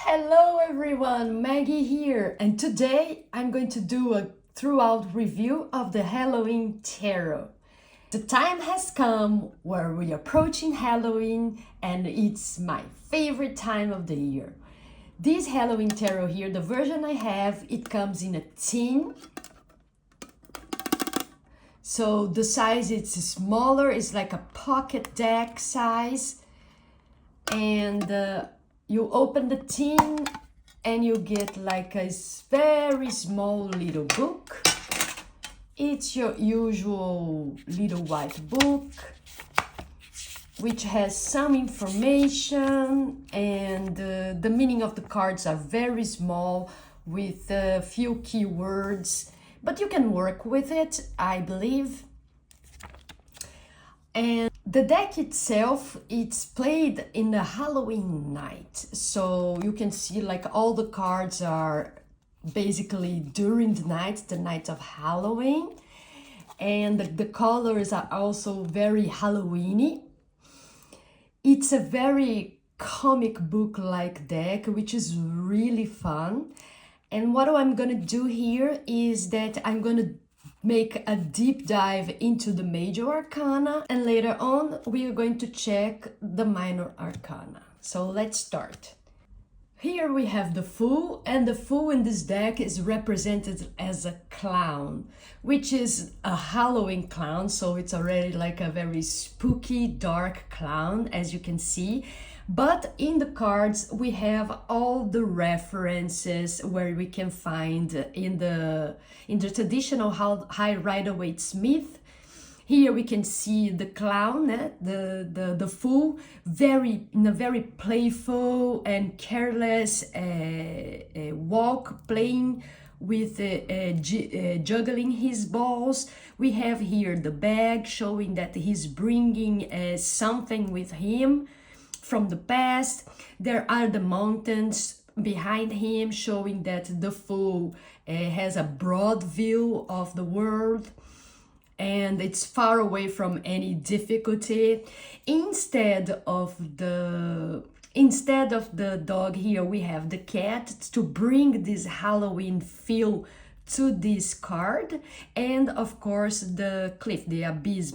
Hello everyone, Maggie here, and today I'm going to do a throughout review of the Halloween Tarot. The time has come where we're approaching Halloween and it's my favorite time of the year. This Halloween Tarot here, the version I have, it comes in a tin. So the size it's smaller, it's like a pocket deck size. And you open the tin and you get like a very small little book. It's your usual little white book, which has some information, and the meaning of the cards are very small with a few keywords, but you can work with it, I believe. And the deck itself, it's played in the Halloween night. So you can see like all the cards are basically during the night of Halloween. And the colors are also very Halloweeny. It's a very comic book-like deck, which is really fun. And what I'm gonna do here is that I'm gonna make a deep dive into the major arcana, and later on we are going to check the minor arcana. So let's start. Here we have the Fool, and the Fool in this deck is represented as a clown, which is a Halloween clown, so it's already like a very spooky, dark clown, as you can see. But in the cards, we have all the references where we can find in the traditional high Rider-Waite Smith. Here we can see the clown, the fool, in a very playful and careless walk, playing with juggling his balls. We have here the bag, showing that he's bringing something with him from the past. There are the mountains behind him, showing that the fool has a broad view of the world and it's far away from any difficulty. Instead of the dog here, we have the cat to bring this Halloween feel to this card, and of course the cliff, the abyss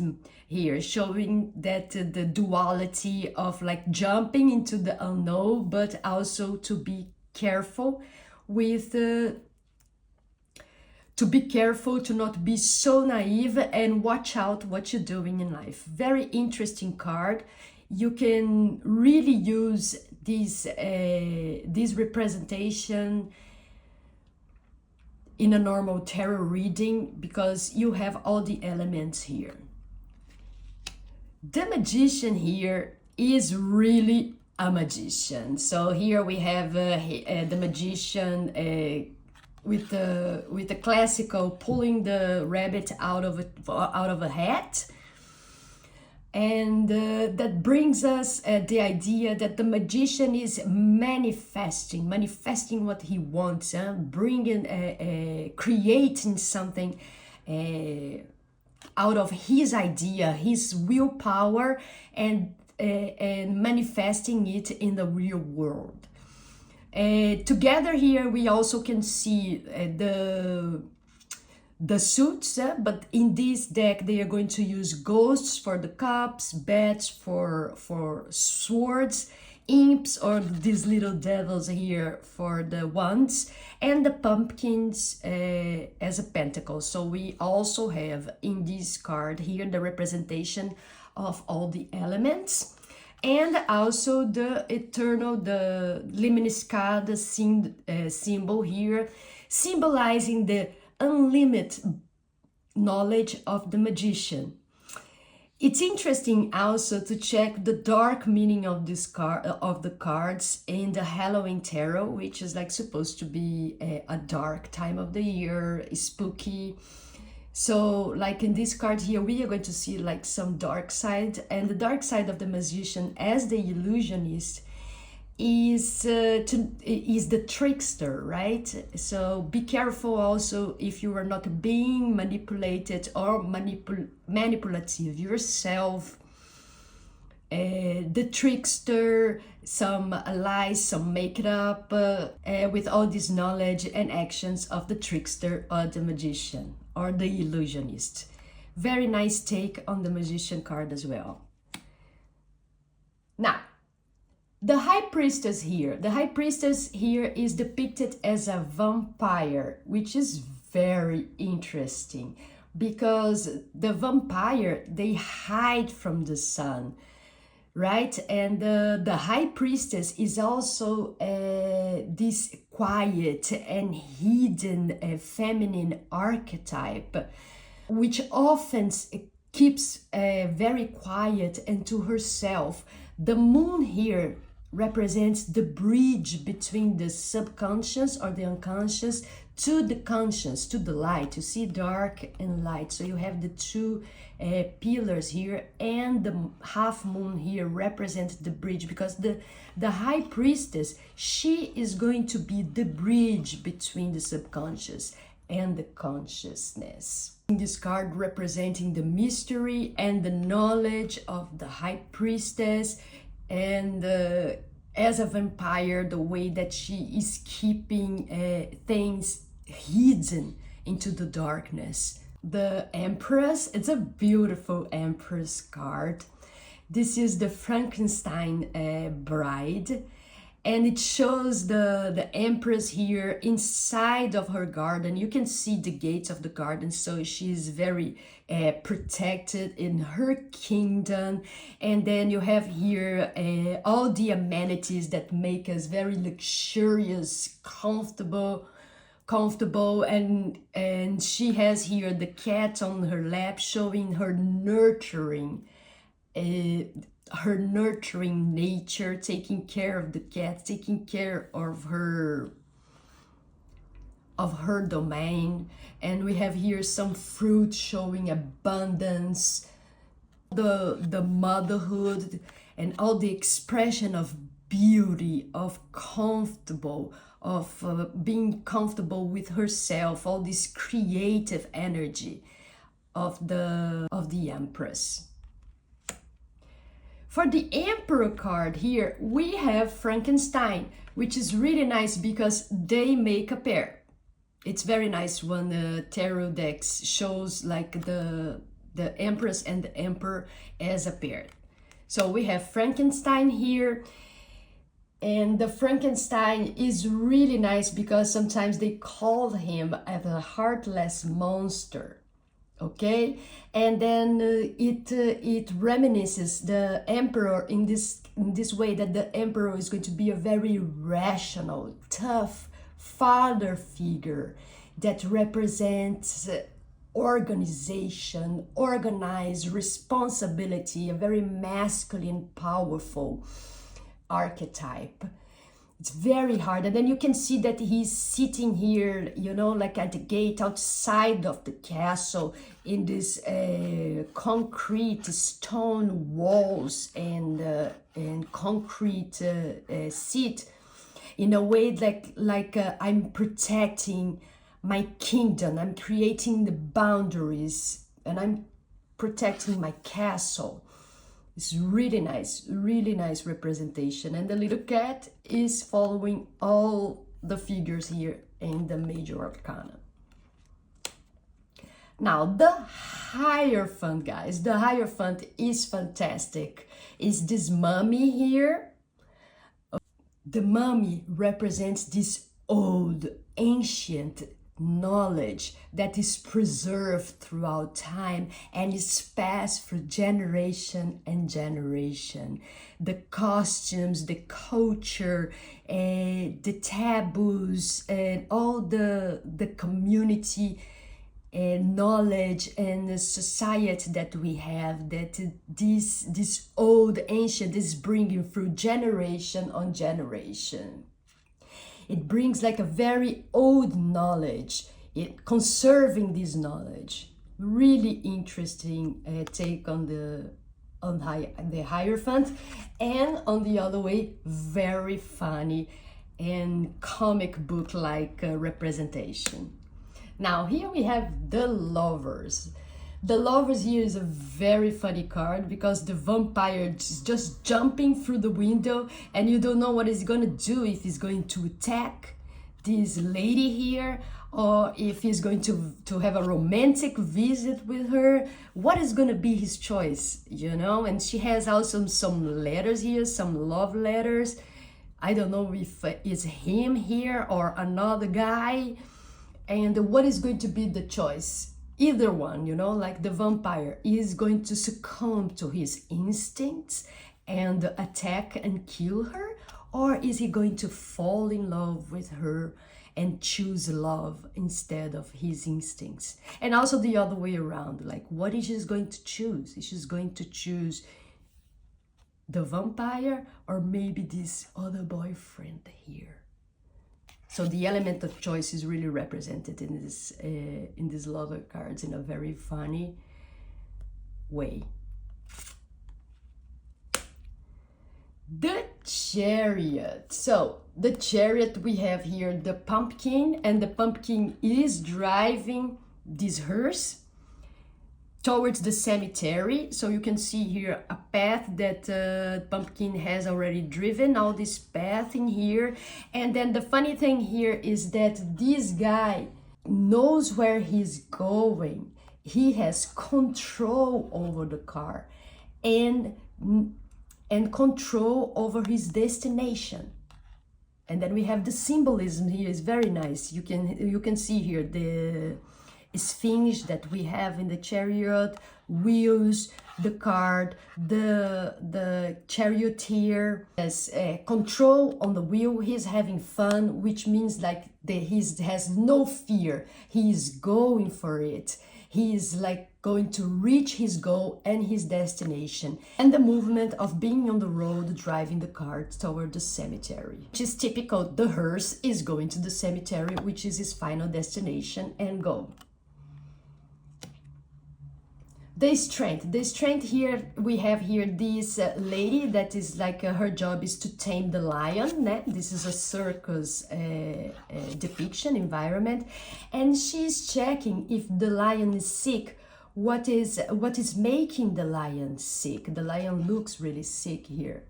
here, showing that the duality of like jumping into the unknown, but also to be careful with to not be so naive and watch out what you're doing in life. Very interesting card. You can really use this representation in a normal tarot reading because you have all the elements here. The magician here is really a magician. So here we have the magician with the classical pulling the rabbit out of a hat, and that brings us the idea that the magician is manifesting what he wants, bringing creating something out of his idea, his willpower, and manifesting it in the real world. Together here we also can see the suits, but in this deck they are going to use ghosts for the cups, bats for swords, imps or these little devils here for the wands, and the pumpkins as a pentacle. So we also have in this card here the representation of all the elements, and also the eternal, the Lemniscata symbol here, symbolizing the unlimited knowledge of the magician. It's interesting also to check the dark meaning of this card, of the cards in the Halloween Tarot, which is like supposed to be a dark time of the year, spooky. So like in this card here, we are going to see like some dark side, and the dark side of the magician as the illusionist is the trickster, right? So be careful also if you are not being manipulated or manipulative yourself the trickster, some lies, some makeup, with all this knowledge and actions of the trickster or the magician or the illusionist. Very nice take on the magician card as well. Now, the High Priestess here. The High Priestess here is depicted as a vampire, which is very interesting because the vampire, they hide from the sun, right? And the High Priestess is also this quiet and hidden feminine archetype, which often keeps very quiet and to herself. The moon here represents the bridge between the subconscious or the unconscious to the conscious, to the light. You see dark and light. So you have the two pillars here, and the half moon here represents the bridge, because the High Priestess, she is going to be the bridge between the subconscious and the consciousness. This card representing the mystery and the knowledge of the High Priestess, and as a vampire, the way that she is keeping things hidden into the darkness. The Empress, it's a beautiful Empress card. This is the Frankenstein bride, and it shows the Empress here inside of her garden. You can see the gates of the garden, so she's very protected in her kingdom. And then you have here all the amenities that make us very luxurious, comfortable, and she has here the cat on her lap, showing her nurturing nature, taking care of the cat, taking care of her domain. And we have here some fruit showing abundance, the motherhood, and all the expression of beauty, of comfortable, of being comfortable with herself, all this creative energy of the Empress. For the Emperor card here, we have Frankenstein, which is really nice because they make a pair. It's very nice when the tarot decks shows like the Empress and the Emperor as a pair. So we have Frankenstein here, and the Frankenstein is really nice because sometimes they call him a heartless monster. Okay, and then it reminisces the Emperor in this way, that the Emperor is going to be a very rational, tough father figure that represents organization, organized responsibility, a very masculine, powerful archetype. It's very hard. And then you can see that he's sitting here, you know, like at the gate outside of the castle, in this concrete stone walls and concrete seat, in a way like I'm protecting my kingdom, I'm creating the boundaries, and I'm protecting my castle. It's really nice representation. And the little cat is following all the figures here in the major arcana. Now, the Hierophant, guys. The Hierophant is fantastic. Is this mummy here? The mummy represents this old, ancient knowledge that is preserved throughout time and is passed through generation and generation. The costumes, the culture, the taboos, and all the community knowledge and the society that we have, that this old ancient is bringing through generation on generation. It brings like a very old knowledge, conserving this knowledge. Really interesting take on the Hierophant, and on the other way, very funny and comic book like representation. Now here we have the Lovers. The Lovers here is a very funny card because the vampire is just jumping through the window and you don't know what he's gonna do, if he's going to attack this lady here or if he's going to have a romantic visit with her. What is gonna be his choice, you know? And she has also some letters here, some love letters. I don't know if it's him here or another guy. And what is going to be the choice? Either one, you know, like the vampire is going to succumb to his instincts and attack and kill her, or is he going to fall in love with her and choose love instead of his instincts? And also the other way around, like what is she going to choose? Is she going to choose the vampire or maybe this other boyfriend here? So the element of choice is really represented in these lover cards in a very funny way. The Chariot. So the Chariot, we have here the pumpkin, and the pumpkin is driving this hearse towards the cemetery. So you can see here a path that pumpkin has already driven, all this path in here. And then the funny thing here is that this guy knows where he's going. He has control over the car and control over his destination. And then we have the symbolism here, is very nice. You can see here the Sphinx that we have in the Chariot, wheels, the card, the charioteer has control on the wheel. He's having fun, which means like he has no fear. He's going for it. He's like going to reach his goal and his destination. And the movement of being on the road, driving the car toward the cemetery, which is typical. The hearse is going to the cemetery, which is his final destination and goal. The strength here, we have here this lady that is like her job is to tame the lion. This is a circus depiction environment, and she's checking if the lion is sick. What is making the lion sick? The lion looks really sick here.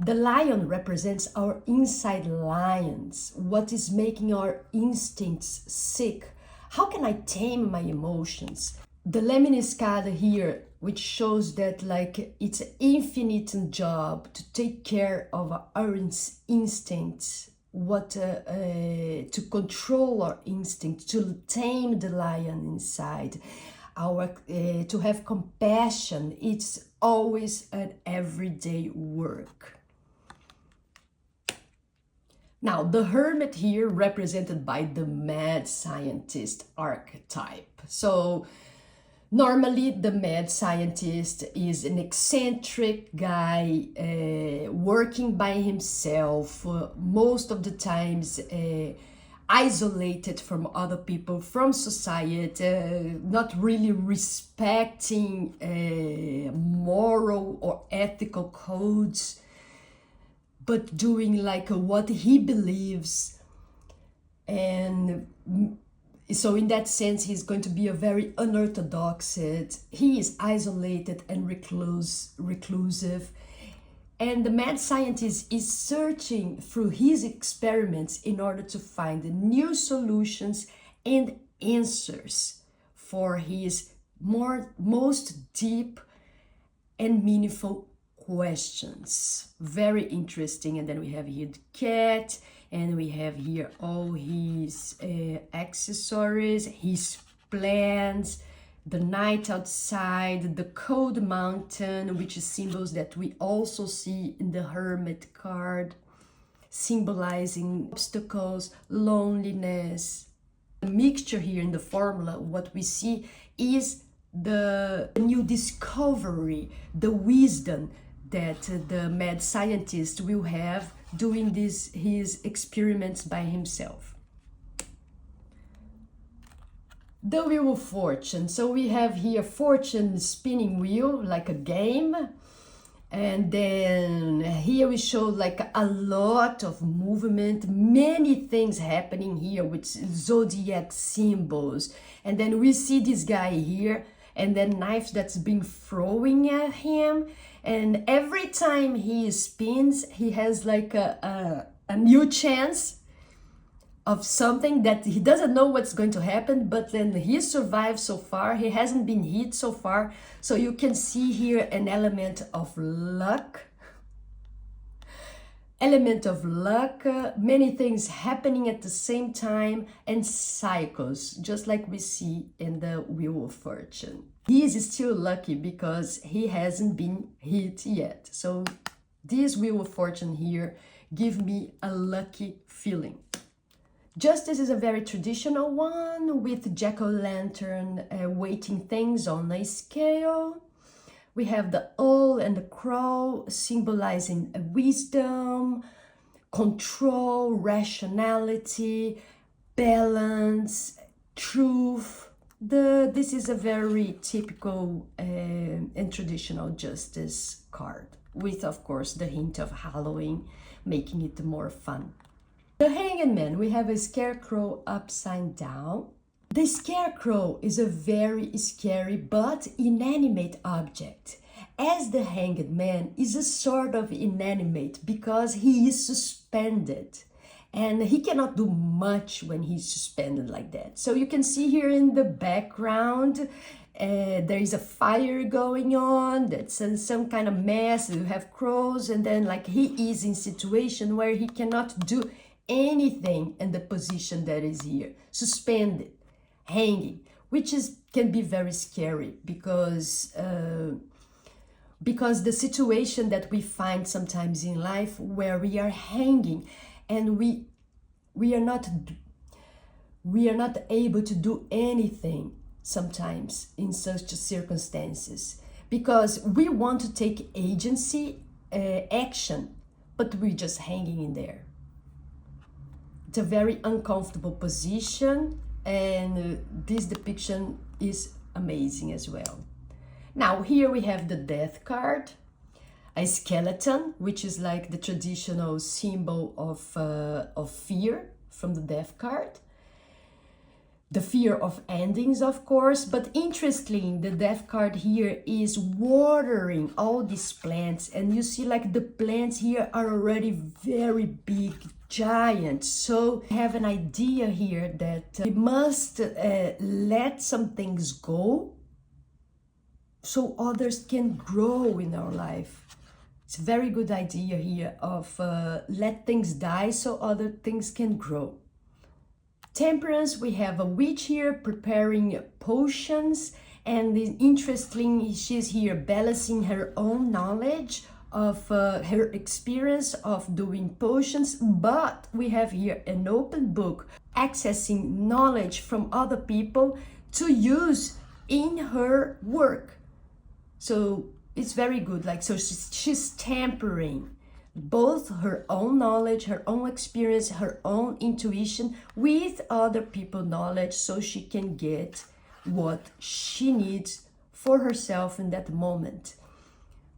The lion represents our inside lions. What is making our instincts sick? How can I tame my emotions? The Lemniscata here, which shows that like it's an infinite job to take care of our instincts, to control our instincts, to tame the lion inside, to have compassion. It's always an everyday work. Now, the hermit here represented by the mad scientist archetype. So normally, the mad scientist is an eccentric guy working by himself, most of the times isolated from other people, from society, not really respecting moral or ethical codes, but doing like what he believes. And so in that sense, he's going to be a very unorthodox. He is isolated and reclusive. And the mad scientist is searching through his experiments in order to find new solutions and answers for his most deep and meaningful questions. Very interesting. And then we have here the cat. And we have here all his accessories, his plans, the night outside, the cold mountain, which is symbols that we also see in the Hermit card, symbolizing obstacles, loneliness. The mixture here in the formula, what we see is the new discovery, the wisdom that the mad scientist will have doing his experiments by himself. The Wheel of Fortune. So we have here fortune spinning wheel, like a game. And then here we show like a lot of movement, many things happening here with zodiac symbols. And then we see this guy here, and then knives that's being throwing at him. And every time he spins, he has like a new chance of something that he doesn't know what's going to happen, but then he survived so far. He hasn't been hit so far. So you can see here an element of luck. Many things happening at the same time, and cycles, just like we see in the Wheel of Fortune. He is still lucky because he hasn't been hit yet. So this Wheel of Fortune here give me a lucky feeling. Justice is a very traditional one with jack-o'-lantern weighting things on a scale. We have the owl and the crow symbolizing wisdom, control, rationality, balance, truth. This is a very typical and traditional justice card, with, of course, the hint of Halloween, making it more fun. The Hanged Man, we have a scarecrow upside down. The scarecrow is a very scary but inanimate object, as the Hanged Man is a sort of inanimate because he is suspended and he cannot do much when he's suspended like that. So you can see here in the background there is a fire going on, that's some kind of mess. You have crows, and then like he is in situation where he cannot do anything in the position that is here, suspended, hanging, which can be very scary because the situation that we find sometimes in life where we are hanging and we are not able to do anything sometimes in such circumstances, because we want to take agency, action, but we're just hanging in there. It's a very uncomfortable position, and this depiction is amazing as well. Now here we have the Death card, a skeleton, which is like the traditional symbol of fear from the Death card. The fear of endings, of course, but interestingly, the Death card here is watering all these plants, and you see like the plants here are already very big, giant. So I have an idea here that we must let some things go so others can grow in our life. It's a very good idea here of let things die so other things can grow. Temperance, we have a witch here preparing potions, and interestingly, she's here balancing her own knowledge of her experience of doing potions, but we have here an open book accessing knowledge from other people to use in her work. So it's very good. Like, so she's tampering both her own knowledge, her own experience, her own intuition with other people's knowledge, so she can get what she needs for herself in that moment,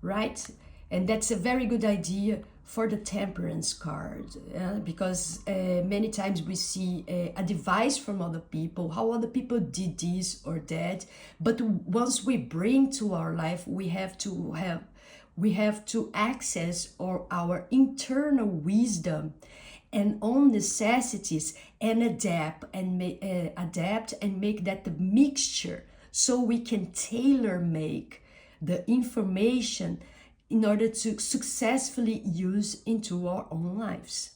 right? And that's a very good idea for the Temperance card, because many times we see advice from other people, how other people did this or that, but once we bring to our life, we have to access our internal wisdom and own necessities and adapt and make that the mixture, so we can tailor make the information in order to successfully use into our own lives.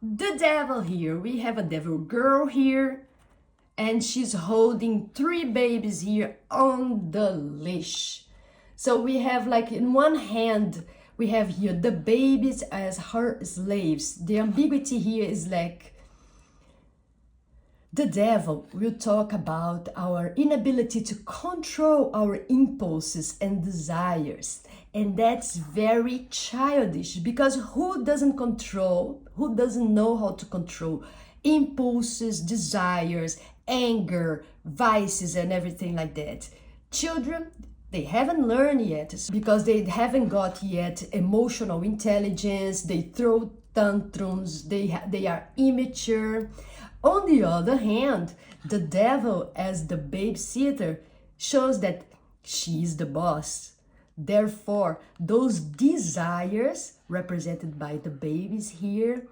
The Devil here, we have a devil girl here, and she's holding 3 babies here on the leash. So we have, like, in one hand, we have here the babies as her slaves. The ambiguity here is like, the devil will talk about our inability to control our impulses and desires. And that's very childish, because who doesn't know how to control impulses, desires, anger, vices, and everything like that? Children, they haven't learned yet because they haven't got yet emotional intelligence. They throw tantrums, they are immature. On the other hand, the devil as the babysitter shows that she is the boss. Therefore, those desires represented by the babies here,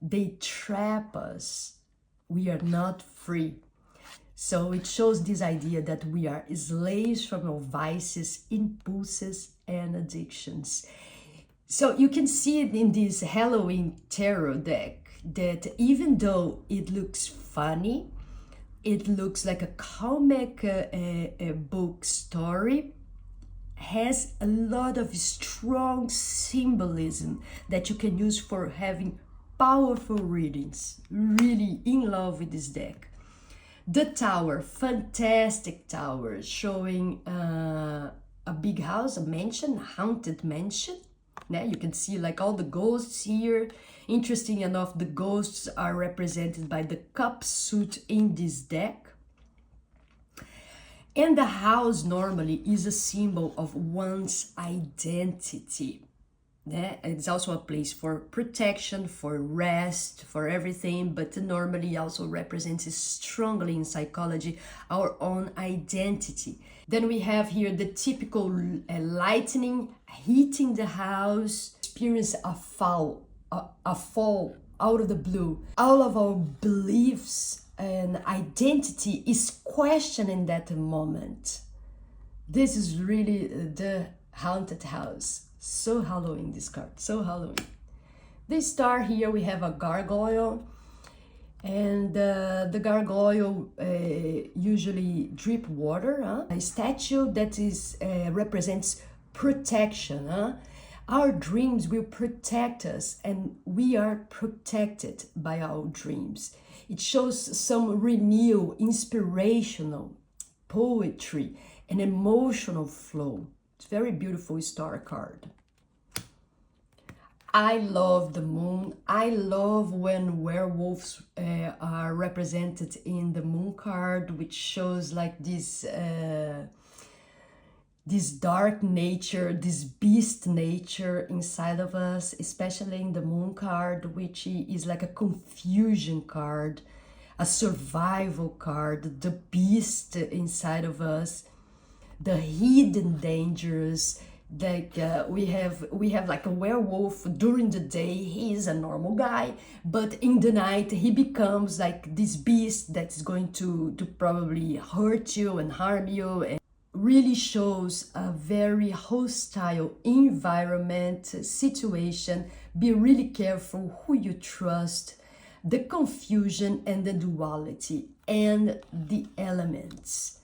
they trap us. We are not free. So it shows this idea that we are slaves from our vices, impulses, and addictions. So you can see it in this Halloween tarot deck that even though it looks funny, it looks like a comic book story, has a lot of strong symbolism that you can use for having powerful readings. Really in love with this deck. The tower, fantastic tower, showing a big house, a mansion, a haunted mansion. Yeah, you can see like all the ghosts here. Interesting enough, the ghosts are represented by the cup suit in this deck. And the house normally is a symbol of one's identity. Yeah, it's also a place for protection, for rest, for everything, but normally also represents strongly in psychology our own identity. Then we have here the typical lightning hitting the house, experience a fall out of the blue. All of our beliefs and identity is questioned in that moment. This is really the haunted house. So Halloween, this card, so Halloween. The star here, we have a gargoyle, and the gargoyle usually drip water. A statue that is represents protection. Our dreams will protect us, and we are protected by our dreams. It shows some renewal, inspirational poetry, and emotional flow. It's a very beautiful star card. I love the moon. I love when werewolves are represented in the moon card, which shows like this dark nature, this beast nature inside of us, especially in the moon card, which is like a confusion card, a survival card, the beast inside of us, the hidden dangers. Like we have like a werewolf. During the day he is a normal guy, but in the night he becomes like this beast that is going to probably hurt you and harm you, and really shows a very hostile environment, situation. Be really careful who you trust, the confusion and the duality and the elements.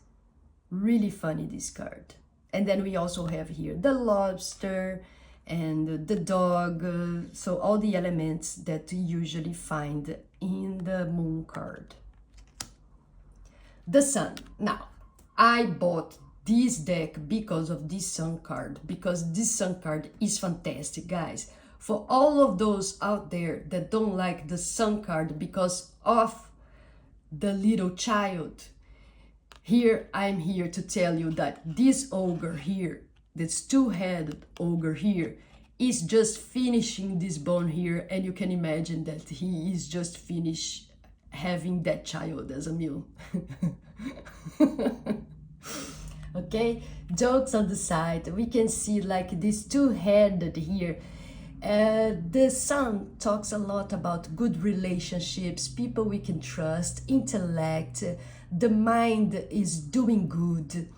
Really funny, this card. And then we also have here the lobster and the dog. So all the elements that you usually find in the moon card. The sun. Now, I bought this deck because of this sun card, because this sun card is fantastic, guys. For all of those out there that don't like the sun card because of the little child, here, I'm here to tell you that this ogre here, this two-headed ogre here, is just finishing this bone here, and you can imagine that he is just finished having that child as a meal. Okay, jokes on the side, we can see like this two-headed here. The sun talks a lot about good relationships, people we can trust, intellect, the mind is doing good,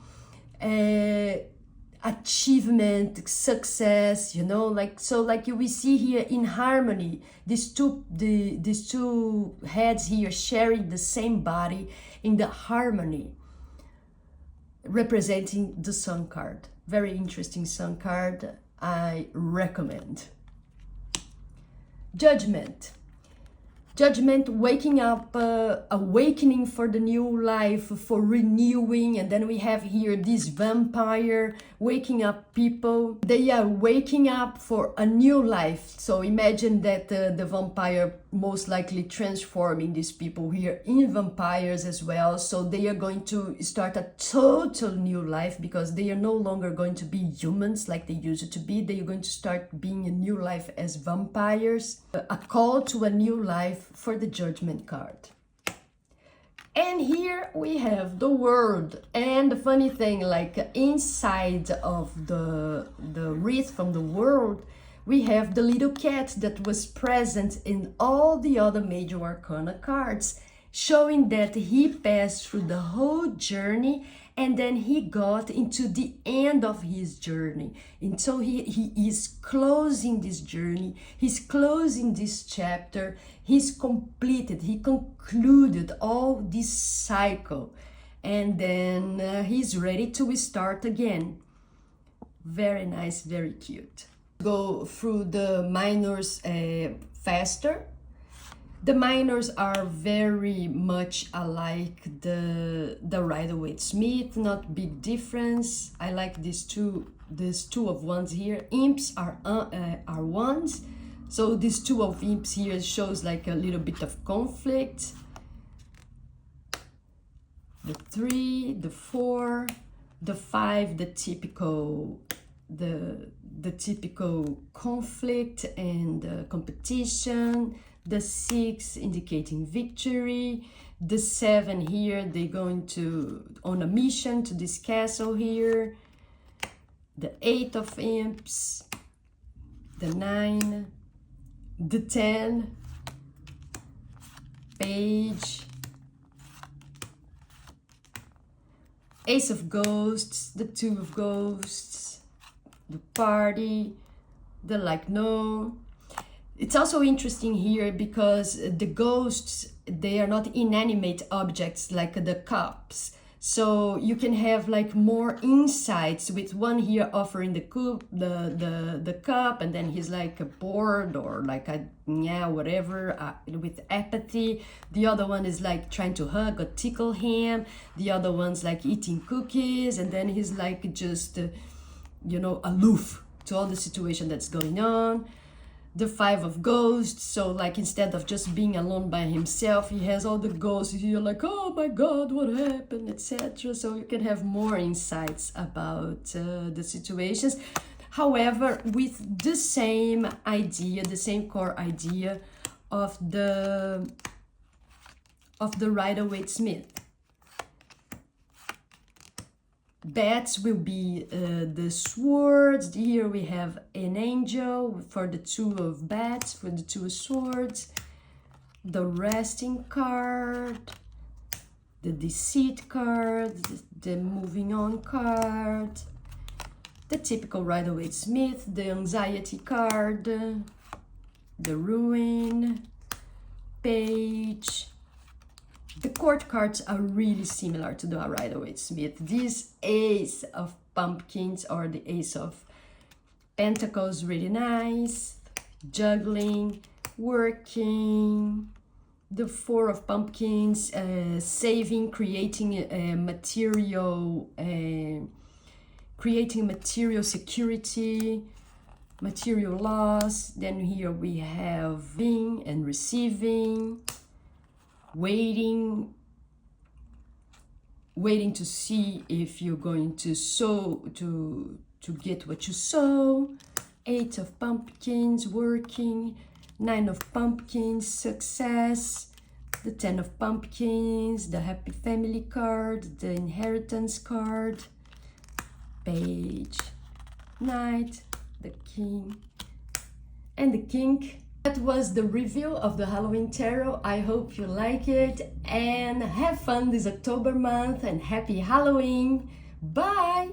achievement, success, you know, like, so like we see here in harmony, these two heads here sharing the same body in the harmony, representing the sun card. Very interesting sun card, I recommend. Judgment. Judgment, waking up, awakening for the new life, for renewing. And then we have here this vampire waking up people. They are waking up for a new life. So imagine that the vampire most likely transforming these people here in vampires as well. So they are going to start a total new life, because they are no longer going to be humans like they used to be. They are going to start being a new life as vampires. A call to a new life for the Judgment card. And here we have the World. And the funny thing, like inside of the wreath from the World, we have the little cat that was present in all the other major arcana cards, showing that he passed through the whole journey and then he got into the end of his journey. And so he is closing this journey, he's closing this chapter, he's completed, he concluded all this cycle, and then he's ready to start again. Very nice, very cute. Go through the minors faster. The minors are very much alike the Rider-Waite Smith, not big difference. I like these two of wands here. Imps are wands, so these two of imps here shows like a little bit of conflict. The 3, the 4, the 5, the typical conflict and competition. The 6 indicating victory. The 7 here, they're going on a mission to this castle here. The 8 of imps. The 9. The 10. Page. Ace of ghosts. The 2 of ghosts. The party. The like no. It's also interesting here because the ghosts, they are not inanimate objects like the cups. So you can have like more insights with one here offering the cup, and then he's like bored or like whatever, with apathy. The other one is like trying to hug or tickle him. The other one's like eating cookies, and then he's like just, aloof to all the situation that's going on. The 5 of ghosts, so like instead of just being alone by himself, he has all the ghosts here like, oh my god, what happened, etc. So you can have more insights about the situations. However, with the same idea, the same core idea of the Rider-Waite Smith. Bats will be the swords. Here we have an angel for the 2 of bats, for the 2 of swords. The resting card, the deceit card, the moving on card, the typical Rider-Waite Smith, the anxiety card, the ruin, page. The court cards are really similar to the Rider-Waite Smith. This Ace of Pumpkins or the Ace of Pentacles, really nice. Juggling, working. The 4 of Pumpkins, saving, creating material security, material loss. Then here we have giving and receiving. Waiting to see if you're going to sow, to get what you sow. 8 of Pumpkins, working. 9 of Pumpkins, success. The 10 of Pumpkins, the happy family card, the inheritance card. Page, Knight, the King, and the King. That was the review of the Halloween Tarot. I hope you like it and have fun this October month, and happy Halloween. Bye!